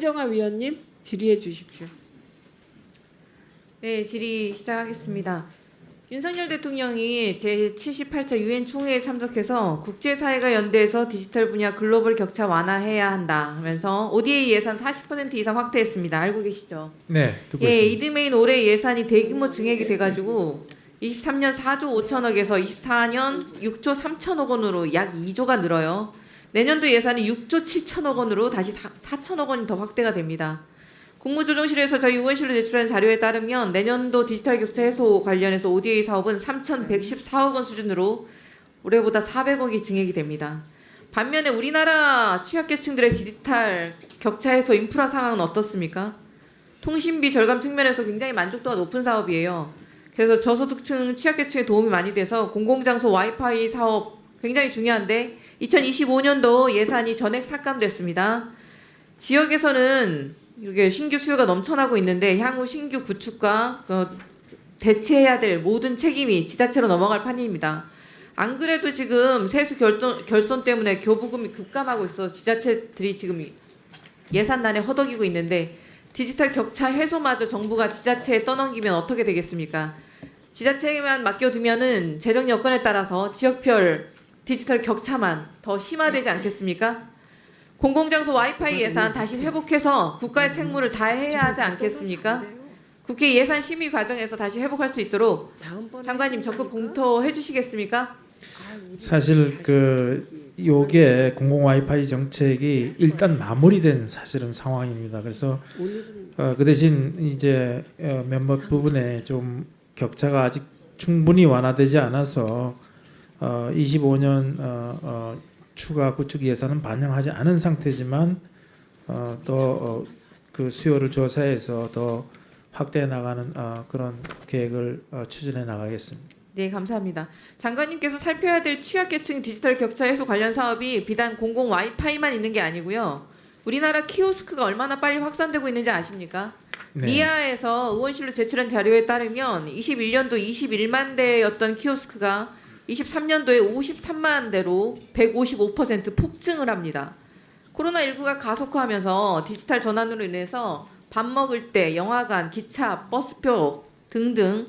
황정아 위원님 질의해 주십시오. 네, 질의 시작하겠습니다. 윤석열 대통령이 제78차 유엔 총회에 참석해서 국제사회가 연대해서 디지털 분야 글로벌 격차 완화해야 한다 하면서 ODA 예산 40% 이상 확대했습니다. 알고 계시죠? 네, 듣고 예, 있습니다. 이듬해인 올해 예산이 대규모 증액이 돼가지고 23년 4조 5천억에서 24년 6조 3천억 원으로 약 2조가 늘어요. 내년도 예산이 6조 7천억 원으로 다시 4천억 원이 더 확대가 됩니다. 국무조정실에서 저희 의원실로 제출한 자료에 따르면 내년도 디지털 격차 해소 관련해서 ODA 사업은 3,114억 원 수준으로 올해보다 400억이 증액이 됩니다. 반면에 우리나라 취약계층들의 디지털 격차 해소 인프라 상황은 어떻습니까? 통신비 절감 측면에서 굉장히 만족도가 높은 사업이에요. 그래서 저소득층 취약계층에 도움이 많이 돼서 공공장소 와이파이 사업 굉장히 중요한데 2025년도 예산이 전액 삭감됐습니다. 지역에서는 이게 신규 수요가 넘쳐나고 있는데 향후 신규 구축과 대체해야 될 모든 책임이 지자체로 넘어갈 판입니다. 안 그래도 지금 세수 결손 때문에 교부금이 급감하고 있어 지자체들이 지금 예산난에 허덕이고 있는데 디지털 격차 해소마저 정부가 지자체에 떠넘기면 어떻게 되겠습니까? 지자체에만 맡겨두면은 재정 여건에 따라서 지역별 디지털 격차만 더 심화되지 않겠습니까? 공공장소 와이파이 예산 다시 회복해서 국가의 책무를 다해야 하지 않겠습니까? 국회 예산 심의 과정에서 다시 회복할 수 있도록 장관님 적극 검토해 주시겠습니까? 사실 요게 공공 와이파이 정책이 일단 마무리된 사실은 상황입니다. 그래서 그 대신 이제 몇몇 부분에 좀 격차가 아직 충분히 완화되지 않아서 25년 추가 구축 예산은 반영하지 않은 상태지만 또 그 수요를 조사해서 더 확대해 나가는 그런 계획을 추진해 나가겠습니다. 네, 감사합니다. 장관님께서 살펴야 될 취약계층 디지털 격차 해소 관련 사업이 비단 공공 와이파이만 있는 게 아니고요. 우리나라 키오스크가 얼마나 빨리 확산되고 있는지 아십니까? 네. 리아에서 의원실로 제출한 자료에 따르면 21년도 21만 대였던 키오스크가 23년도에 53만 대로 155% 폭증을 합니다. 코로나19가 가속화하면서 디지털 전환으로 인해서 밥 먹을 때 영화관, 기차, 버스표 등등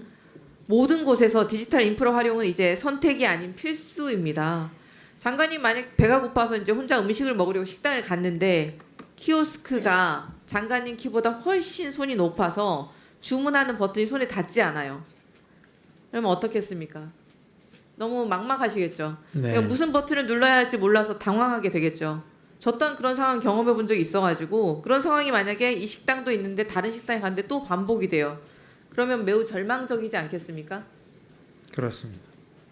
모든 곳에서 디지털 인프라 활용은 이제 선택이 아닌 필수입니다. 장관님 만약 배가 고파서 이제 혼자 음식을 먹으려고 식당을 갔는데 키오스크가 장관님 키보다 훨씬 손이 높아서 주문하는 버튼이 손에 닿지 않아요. 그러면 어떻겠습니까? 너무 막막하시겠죠. 네. 그러니까 무슨 버튼을 눌러야 할지 몰라서 당황하게 되겠죠. 저 또한 그런 상황 경험해 본 적이 있어가지고 그런 상황이 만약에 이 식당도 있는데 다른 식당에 갔는데 또 반복이 돼요. 그러면 매우 절망적이지 않겠습니까? 그렇습니다.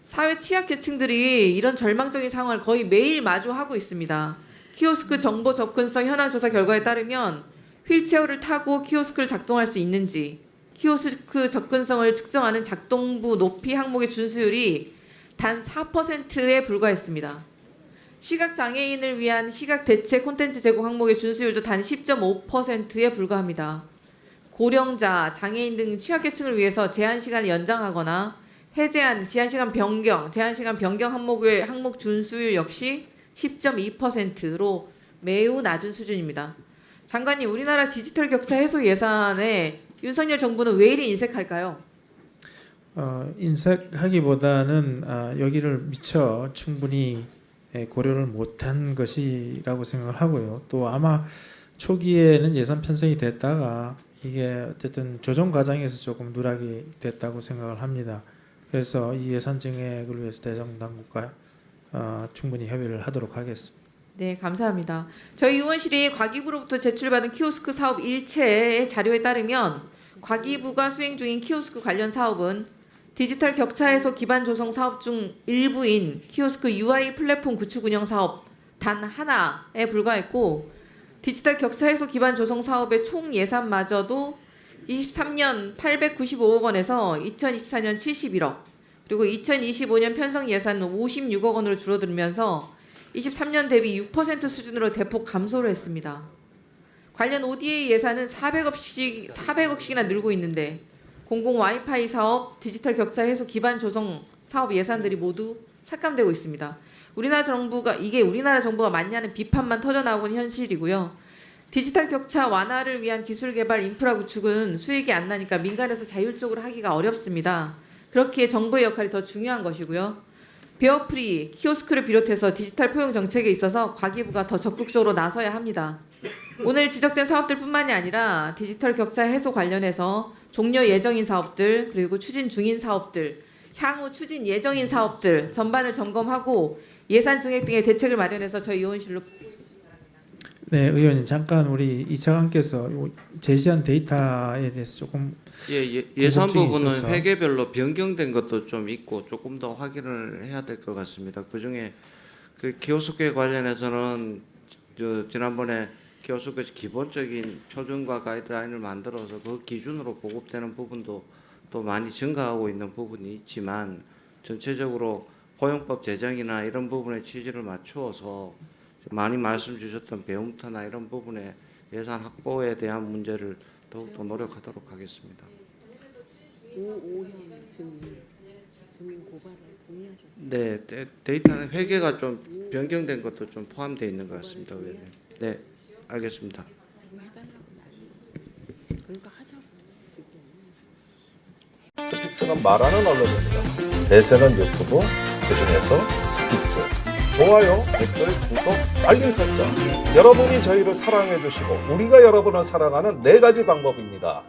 사회 취약계층들이 이런 절망적인 상황을 거의 매일 마주하고 있습니다. 키오스크 정보 접근성 현황 조사 결과에 따르면 휠체어를 타고 키오스크를 작동할 수 있는지, 키오스크 접근성을 측정하는 작동부 높이 항목의 준수율이 단 4%에 불과했습니다. 시각장애인을 위한 시각 대체 콘텐츠 제공 항목의 준수율도 단 10.5%에 불과합니다. 고령자, 장애인 등 취약계층을 위해서 제한시간을 연장하거나 해제한 제한시간 변경 항목의 항목 준수율 역시 10.2%로 매우 낮은 수준입니다. 장관님, 우리나라 디지털 격차 해소 예산에 윤석열 정부는 왜 이리 인색할까요? 인색하기보다는 여기를 미처 충분히 고려를 못한 것이라고 생각을 하고요. 또 아마 초기에는 예산 편성이 됐다가 이게 어쨌든 조정 과정에서 조금 누락이 됐다고 생각을 합니다. 그래서 이 예산 증액을 위해서 대정당국과 충분히 협의를 하도록 하겠습니다. 네, 감사합니다. 저희 의원실이 과기부로부터 제출받은 키오스크 사업 일체의 자료에 따르면 과기부가 수행 중인 키오스크 관련 사업은 디지털 격차 해소 기반 조성 사업 중 일부인 키오스크 UI 플랫폼 구축 운영 사업 단 하나에 불과했고 디지털 격차 해소 기반 조성 사업의 총 예산마저도 23년 895억 원에서 2024년 71억 그리고 2025년 편성 예산은 56억 원으로 줄어들면서 23년 대비 6% 수준으로 대폭 감소를 했습니다. 관련 ODA 예산은 400억씩이나 늘고 있는데 공공 와이파이 사업, 디지털 격차 해소 기반 조성 사업 예산들이 모두 삭감되고 있습니다. 우리나라 정부가 맞냐는 비판만 터져나오고 있는 현실이고요. 디지털 격차 완화를 위한 기술 개발 인프라 구축은 수익이 안 나니까 민간에서 자율적으로 하기가 어렵습니다. 그렇기에 정부의 역할이 더 중요한 것이고요. 베어프리, 키오스크를 비롯해서 디지털 포용 정책에 있어서 과기부가 더 적극적으로 나서야 합니다. 오늘 지적된 사업들뿐만이 아니라 디지털 격차 해소 관련해서 종료 예정인 사업들 그리고 추진 중인 사업들, 향후 추진 예정인 사업들 전반을 점검하고 예산 증액 등의 대책을 마련해서 저희 의원실로. 네, 의원님 잠깐 우리 이 차관께서 제시한 데이터에 대해서 조금 예산 궁금증이 부분은 있어서. 회계별로 변경된 것도 좀 있고 조금 더 확인을 해야 될 것 같습니다. 그중에 그 키오스크에 관련해서는 지난번에 키오스크 기본적인 표준과 가이드라인을 만들어서 그 기준으로 보급되는 부분도 또 많이 증가하고 있는 부분이 있지만 전체적으로 포용법 제정이나 이런 부분의 취지를 맞추어서 많이 말씀 주셨던 배움터나 이런 부분의 예산 확보에 대한 문제를 더욱더 노력하도록 하겠습니다. 오형 증인 고발을 동의하셨죠? 네, 데이터는 회계가 좀 변경된 것도 좀 포함되어 있는 것 같습니다, 의원님. 네, 알겠습니다. 지금 해달라고 난리. 그러니까 하자고 지금. 스픽스는 말하는 언론입니다. 대세는 유튜브, 그중에서 스픽스. 좋아요, 댓글, 구독, 알림 설정. 여러분이 저희를 사랑해 주시고 우리가 여러분을 사랑하는 4가지 방법입니다.